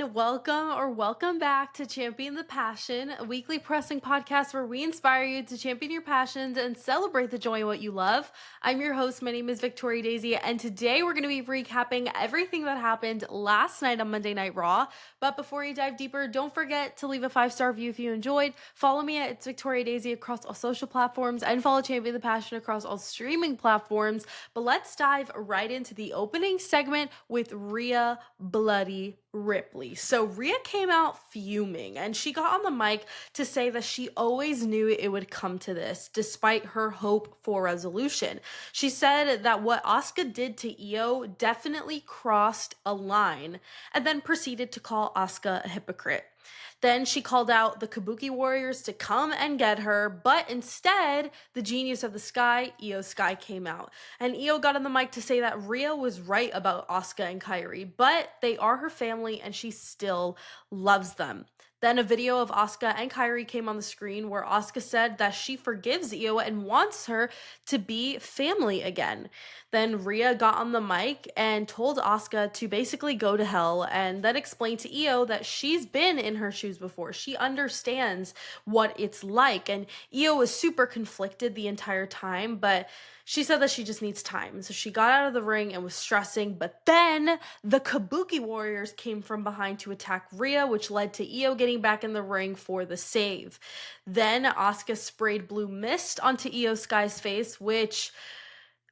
Welcome back to Champion the Passion, a weekly pressing podcast where we inspire you to champion your passions and celebrate the joy in what you love. I'm your host. My name is Victoria Daisy, and today we're going to be recapping everything that happened last night on Monday Night Raw. But before you dive deeper, don't forget to leave a 5-star review if you enjoyed. Follow me at It's Victoria Daisy across all social platforms and follow Champion the Passion across all streaming platforms. But let's dive right into the opening segment with Rhea Bloody Ripley. So Rhea came out fuming and she got on the mic to say that she always knew it would come to this despite her hope for resolution. She said that what Asuka did to Io definitely crossed a line and then proceeded to call Asuka a hypocrite. Then she called out the Kabuki Warriors to come and get her, but instead, the genius of the Sky, Io Sky, came out. And Io got on the mic to say that Rhea was right about Asuka and Kairi, but they are her family and she still loves them. Then a video of Asuka and Kairi came on the screen where Asuka said that she forgives Io and wants her to be family again. Then Rhea got on the mic and told Asuka to basically go to hell and then explained to Io that she's been in her shoes before. She understands what it's like. And Io was super conflicted the entire time, but she said that she just needs time. So she got out of the ring and was stressing, but then the Kabuki Warriors came from behind to attack Rhea, which led to Io getting back in the ring for the save. Then Asuka sprayed blue mist onto Io Sky's face, which,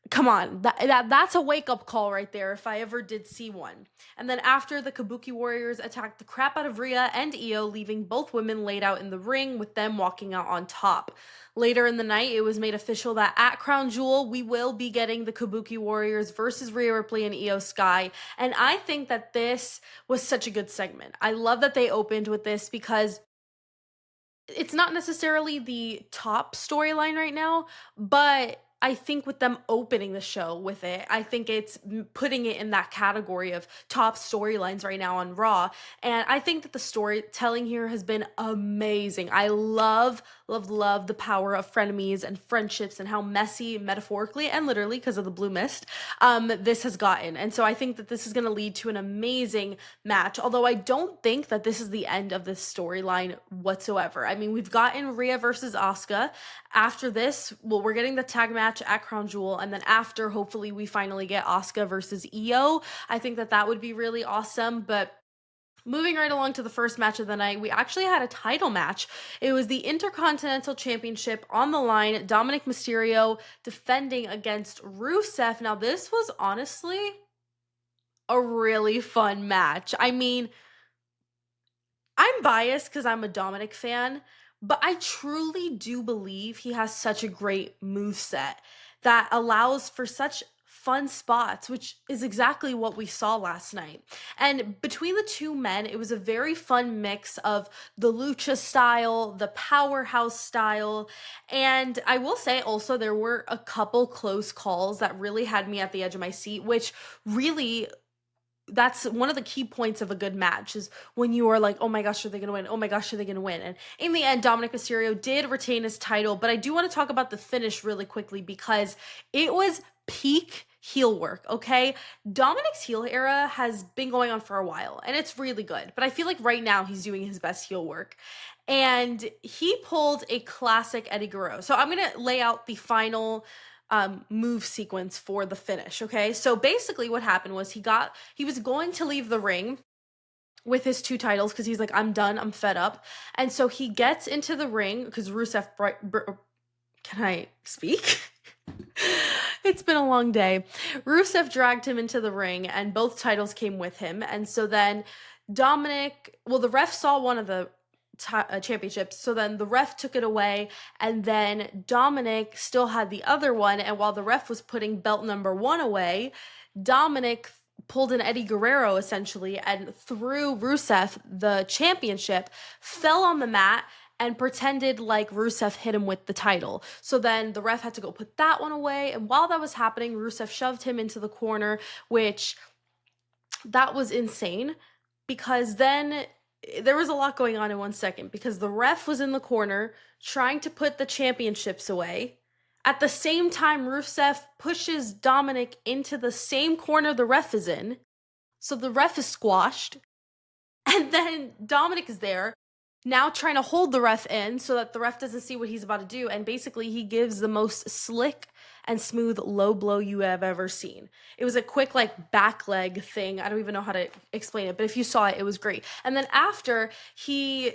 come on, that's a wake-up call right there if I ever did see one. And then after, the Kabuki Warriors attacked the crap out of Rhea and Io, leaving both women laid out in the ring with them walking out on top. Later in the night, it was made official that at Crown Jewel, we will be getting the Kabuki Warriors versus Rhea Ripley and Io Sky. And I think that this was such a good segment. I love that they opened with this because it's not necessarily the top storyline right now, but I think with them opening the show with it, I think it's putting it in that category of top storylines right now on Raw. And I think that the storytelling here has been amazing. I love, love, love the power of frenemies and friendships and how messy, metaphorically and literally, because of the blue mist, this has gotten. And so I think that this is going to lead to an amazing match, although I don't think that this is the end of this storyline whatsoever. I mean, we've gotten Rhea versus Asuka. After this, well, we're getting the tag match at Crown Jewel, and then after, hopefully, we finally get Asuka versus Io. I think that that would be really awesome, but moving right along to the first match of the night, we actually had a title match. It was the Intercontinental Championship on the line. Dominic Mysterio defending against Rusev. Now, this was honestly a really fun match. I mean, I'm biased because I'm a Dominic fan, but I truly do believe he has such a great move set that allows for such fun spots, which is exactly what we saw last night. And between the two men, it was a very fun mix of the lucha style, the powerhouse style, and I will say also there were a couple close calls that really had me at the edge of my seat, which really, that's one of the key points of a good match, is when you are like, oh my gosh, are they going to win? Oh my gosh, are they going to win? And in the end, Dominic Mysterio did retain his title, but I do want to talk about the finish really quickly because it was peak heel work, okay? Dominic's heel era has been going on for a while and it's really good, but I feel like right now he's doing his best heel work. And he pulled a classic Eddie Guerrero. So I'm going to lay out the final move sequence for the finish. Okay. So basically what happened was he was going to leave the ring with his two titles because he's like, I'm done. I'm fed up. And so he gets into the ring because can I speak? It's been a long day. Rusev dragged him into the ring and both titles came with him. And so then the ref saw one of the championships. So then the ref took it away, and then Dominic still had the other one. And while the ref was putting belt number 1 away, Dominic pulled an Eddie Guerrero essentially and threw Rusev the championship, fell on the mat, and pretended like Rusev hit him with the title. So then the ref had to go put that one away. And while that was happening, Rusev shoved him into the corner, which that was insane because then there was a lot going on in 1 second because the ref was in the corner trying to put the championships away. At the same time, Rusev pushes Dominic into the same corner the ref is in. So the ref is squashed. And then Dominic is there now trying to hold the ref in so that the ref doesn't see what he's about to do. And basically, he gives the most slick and smooth low blow you have ever seen. It was a quick, like, back leg thing. I don't even know how to explain it, but if you saw it, it was great. And then after, he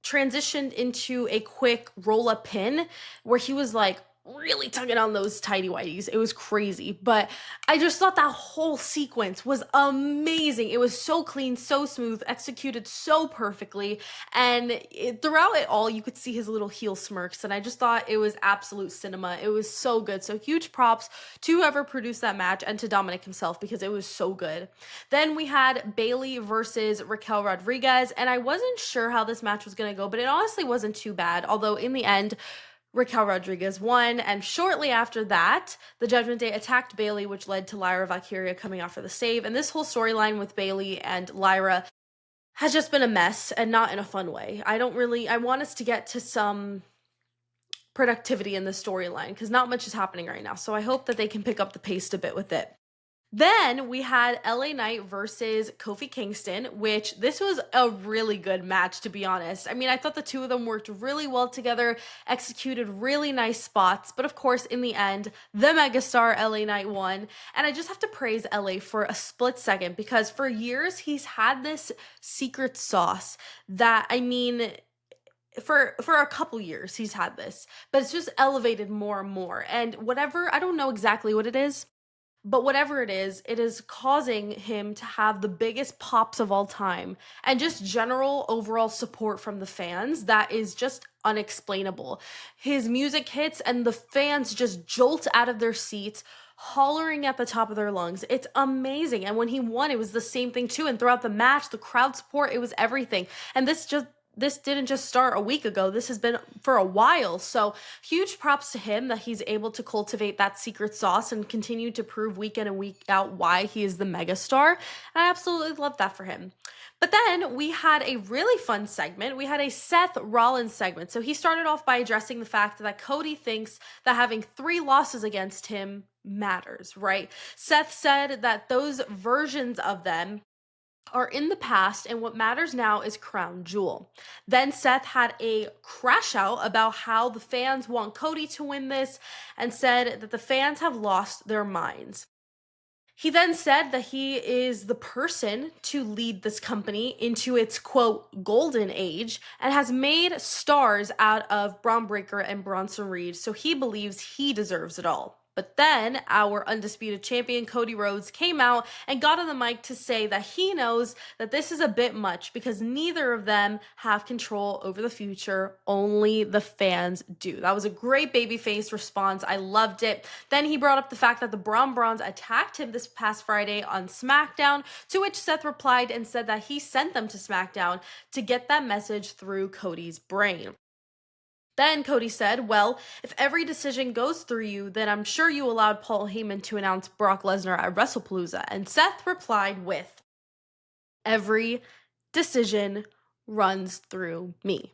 transitioned into a quick roll up pin where he was like really tugging on those tidy whities. It was crazy. But I just thought that whole sequence was amazing. It was so clean, so smooth, executed so perfectly. And throughout it all, you could see his little heel smirks. And I just thought it was absolute cinema. It was so good. So huge props to whoever produced that match and to Dominic himself because it was so good. Then we had Bailey versus Raquel Rodriguez. And I wasn't sure how this match was going to go, but it honestly wasn't too bad. Although in the end, Raquel Rodriguez won, and shortly after that, the Judgment Day attacked Bailey, which led to Lyra Valkyria coming out for the save. And this whole storyline with Bailey and Lyra has just been a mess and not in a fun way. I want us to get to some productivity in the storyline because not much is happening right now. So I hope that they can pick up the pace a bit with it. Then we had LA Knight versus Kofi Kingston, which this was a really good match, to be honest. I mean, I thought the two of them worked really well together, executed really nice spots, but of course, in the end, the megastar LA Knight won. And I just have to praise LA for a split second because for years he's had this secret sauce that, I mean, for a couple years he's had this, but it's just elevated more and more. And whatever, I don't know exactly what it is, but whatever it is causing him to have the biggest pops of all time and just general overall support from the fans that is just unexplainable. His music hits and the fans just jolt out of their seats, hollering at the top of their lungs. It's amazing. And when he won, it was the same thing too. And throughout the match, the crowd support, it was everything. And this didn't just start a week ago. This has been for a while. So huge props to him that he's able to cultivate that secret sauce and continue to prove week in and week out why he is the megastar. I absolutely love that for him. But then we had a really fun segment. We had a Seth Rollins segment. So he started off by addressing the fact that Cody thinks that having 3 losses against him matters, right? Seth said that those versions of them are in the past, and what matters now is Crown Jewel. Then Seth had a crash out about how the fans want Cody to win this and said that the fans have lost their minds. He then said that he is the person to lead this company into its quote golden age and has made stars out of Braun Breaker and Bronson Reed, so he believes he deserves it all. But then our undisputed champion Cody Rhodes came out and got on the mic to say that he knows that this is a bit much because neither of them have control over the future, only the fans do. That was a great babyface response. I loved it. Then he brought up the fact that the Braun Brawns attacked him this past Friday on SmackDown, to which Seth replied and said that he sent them to SmackDown to get that message through Cody's brain. Then Cody said, well, if every decision goes through you, then I'm sure you allowed Paul Heyman to announce Brock Lesnar at WrestlePalooza. And Seth replied with, every decision runs through me.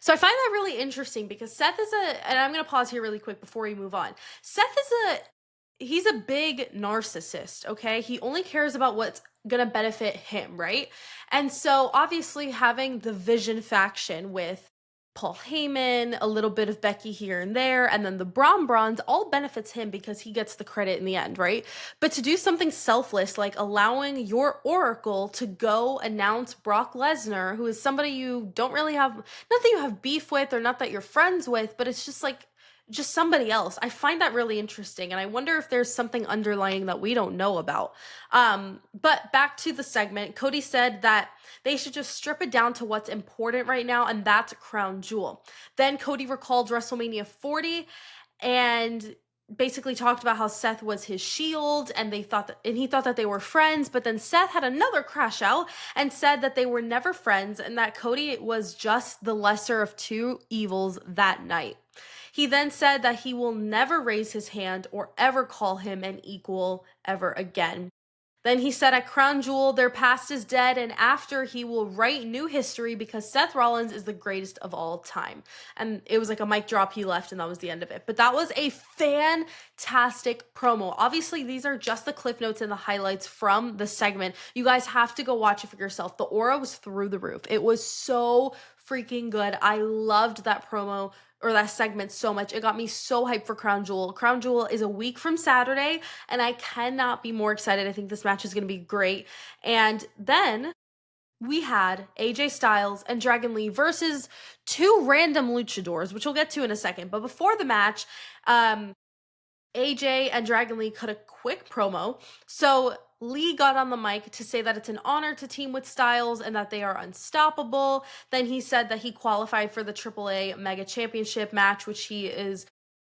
So I find that really interesting because Seth is and I'm going to pause here really quick before we move on. Seth is he's a big narcissist, okay? He only cares about what's going to benefit him, right? And so obviously having the Vision faction with Paul Heyman, a little bit of Becky here and there, and then the Braun Brawns all benefits him because he gets the credit in the end, right? But to do something selfless like allowing your Oracle to go announce Brock Lesnar, who is somebody you don't really have, not that you have beef with or not that you're friends with, but it's just like just somebody else. I find that really interesting, and I wonder if there's something underlying that we don't know about. But back to the segment, Cody said that they should just strip it down to what's important right now, and that's Crown Jewel. Then Cody recalled WrestleMania 40 and basically talked about how Seth was his shield and he thought that they were friends, but then Seth had another crash out and said that they were never friends and that Cody was just the lesser of two evils that night. He then said that he will never raise his hand or ever call him an equal ever again. Then he said at Crown Jewel, their past is dead, and after he will write new history because Seth Rollins is the greatest of all time. And it was like a mic drop, he left, and that was the end of it. But that was a fantastic promo. Obviously, these are just the cliff notes and the highlights from the segment. You guys have to go watch it for yourself. The aura was through the roof. It was so freaking good. I loved that promo or that segment so much. It got me so hyped for Crown Jewel. Crown Jewel is a week from Saturday, and I cannot be more excited. I think this match is going to be great. And then we had AJ Styles and Dragon Lee versus two random luchadors, which we'll get to in a second. But before the match, AJ and Dragon Lee cut a quick promo. So Lee got on the mic to say that it's an honor to team with Styles and that they are unstoppable. Then he said that he qualified for the AAA Mega Championship match, which he is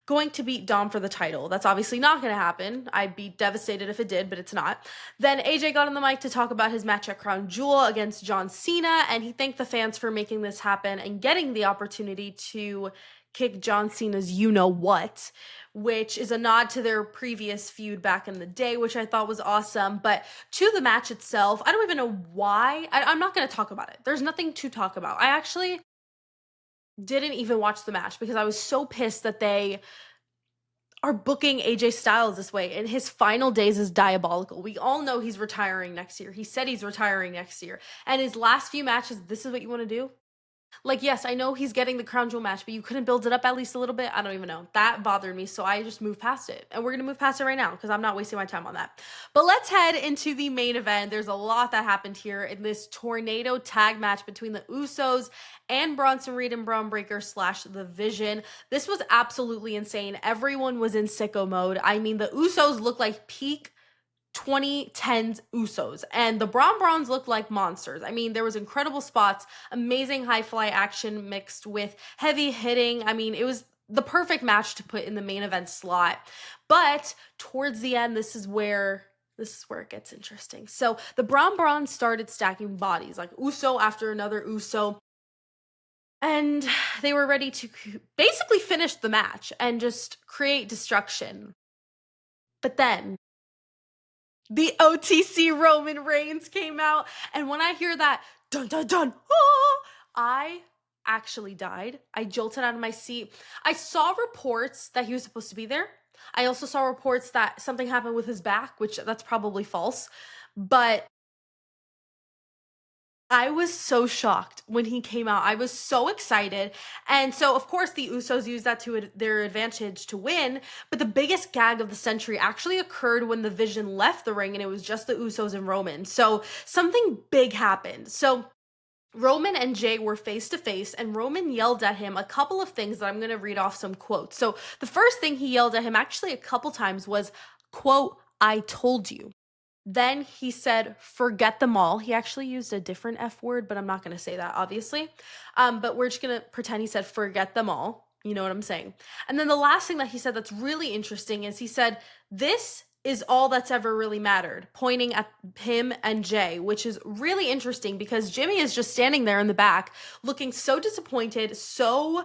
going to beat Dom for the title. That's obviously not going to happen. I'd be devastated if it did, but it's not. Then AJ got on the mic to talk about his match at Crown Jewel against John Cena, and he thanked the fans for making this happen and getting the opportunity to kick John Cena's you know what, which is a nod to their previous feud back in the day, which I thought was awesome. But to the match itself, I don't even know why. I'm not going to talk about it. There's nothing to talk about. I actually didn't even watch the match because I was so pissed that they are booking AJ Styles this way, and his final days is diabolical. We all know he's retiring next year. He said he's retiring next year. And his last few matches, this is what you want to do? Like, yes, I know he's getting the Crown Jewel match, but you couldn't build it up at least a little bit. I don't even know. That bothered me, so I just moved past it. And we're going to move past it right now because I'm not wasting my time on that. But let's head into the main event. There's a lot that happened here in this tornado tag match between the Usos and Bronson Reed and Braun Breaker / The Vision. This was absolutely insane. Everyone was in sicko mode. I mean, the Usos look like peak 2010s Usos, and the Browns looked like monsters. I mean, there was incredible spots, amazing high fly action mixed with heavy hitting. I mean, it was the perfect match to put in the main event slot. But towards the end, this is where it gets interesting. So the Browns started stacking bodies, like Uso after another Uso, and they were ready to basically finish the match and just create destruction. But then the OTC Roman Reigns came out, and when I hear that dun dun dun, I actually died. I jolted out of my seat. I saw reports that he was supposed to be there. I also saw reports that something happened with his back, which that's probably false. But I was so shocked when he came out. I was so excited. And so, of course, the Usos used that to their advantage to win. But the biggest gag of the century actually occurred when the Vision left the ring and it was just the Usos and Roman. So something big happened. So Roman and Jay were face to face, and Roman yelled at him a couple of things that I'm going to read off some quotes. So the first thing he yelled at him actually a couple times was, quote, "I told you." Then he said, "Forget them all." He actually used a different F word, but I'm not going to say that, obviously. But we're just going to pretend he said, "Forget them all." You know what I'm saying? And then the last thing that he said that's really interesting is he said, "This is all that's ever really mattered," pointing at him and Jay, which is really interesting because Jimmy is just standing there in the back looking so disappointed, so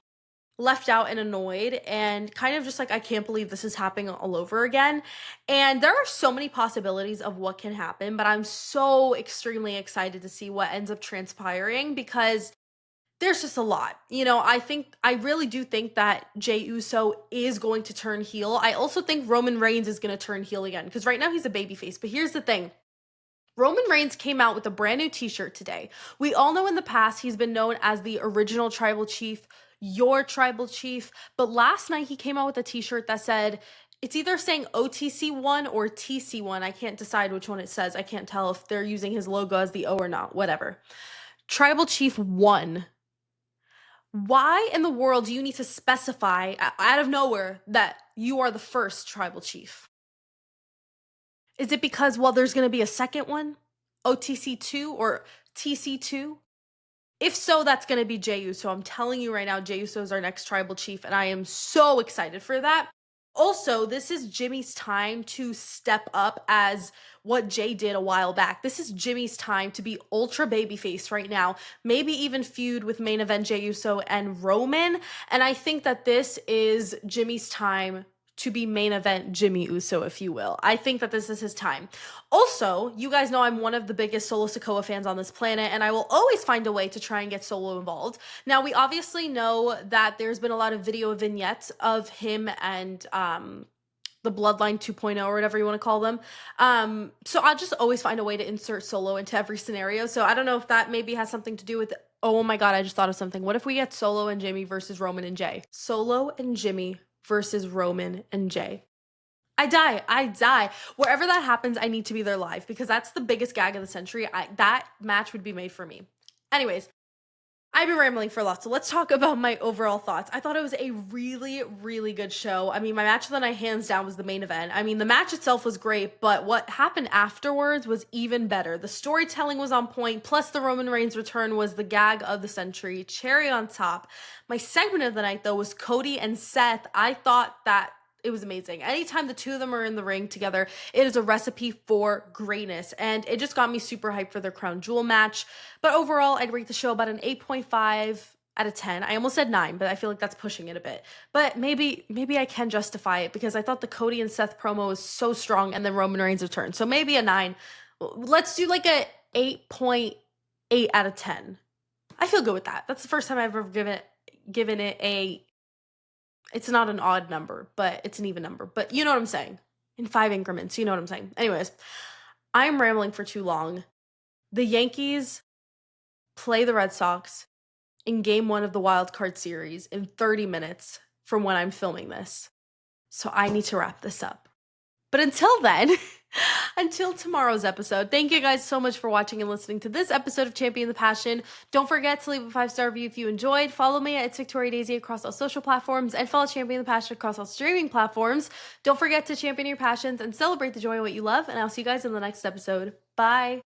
left out and annoyed, and kind of just like, I can't believe this is happening all over again. And there are so many possibilities of what can happen, but I'm so extremely excited to see what ends up transpiring because there's just a lot. I really do think that Jey Uso is going to turn heel. I also think Roman Reigns is going to turn heel again because right now he's a babyface. But here's the thing. Roman Reigns came out with a brand new t-shirt today. We all know in the past he's been known as the original tribal chief, your tribal chief, but last night he came out with a t-shirt that said, it's either saying OTC1 or TC1. I can't decide which one it says. I can't tell if they're using his logo as the O or not, whatever. Tribal Chief 1. Why in the world do you need to specify out of nowhere that you are the first tribal chief? Is it because, well, there's going to be a second one? OTC2 or TC2? If so, that's going to be Jey Uso. I'm telling you right now, Jey Uso is our next tribal chief, and I am so excited for that. Also, this is Jimmy's time to step up as what Jay did a while back. This is Jimmy's time to be ultra babyface right now. Maybe even feud with main event Jey Uso and Roman. And I think that this is Jimmy's time to be main event Jimmy Uso, if you will. I think that this is his time. Also, you guys know I'm one of the biggest Solo Sikoa fans on this planet, and I will always find a way to try and get Solo involved. Now, we obviously know that there's been a lot of video vignettes of him and the Bloodline 2.0 or whatever you want to call them. So I'll just always find a way to insert Solo into every scenario. So I don't know if that maybe has something to do with. Oh my God, I just thought of something. What if we get Solo and Jimmy versus Roman and Jay? Solo and Jimmy versus Roman and Jay. I die. I die. Wherever that happens, I need to be there live because that's the biggest gag of the century. That match would be made for me. Anyways, I've been rambling for a lot, so let's talk about my overall thoughts. I thought it was a really, really good show. I mean, my match of the night, hands down, was the main event. I mean, the match itself was great, but what happened afterwards was even better. The storytelling was on point, plus the Roman Reigns return was the gag of the century, cherry on top. My segment of the night, though, was Cody and Seth. I thought that it was amazing. Anytime the two of them are in the ring together, it is a recipe for greatness. And it just got me super hyped for their crown jewel match. But overall, I'd rate the show about an 8.5 out of 10. I almost said 9, but I feel like that's pushing it a bit. But maybe I can justify it because I thought the Cody and Seth promo was so strong and then Roman Reigns return. So maybe a 9. Let's do like a 8.8 out of 10. I feel good with that. That's the first time I've ever given it a, it's not an odd number, but it's an even number. But you know what I'm saying. In 5 increments, you know what I'm saying. Anyways, I'm rambling for too long. The Yankees play the Red Sox in game 1 of the wild card series in 30 minutes from when I'm filming this. So I need to wrap this up. But until then, until tomorrow's episode, thank you guys so much for watching and listening to this episode of Champion the Passion. Don't forget to leave a 5-star review if you enjoyed. Follow me at It's Victoria Daisy across all social platforms and follow Champion the Passion across all streaming platforms. Don't forget to champion your passions and celebrate the joy of what you love. And I'll see you guys in the next episode. Bye.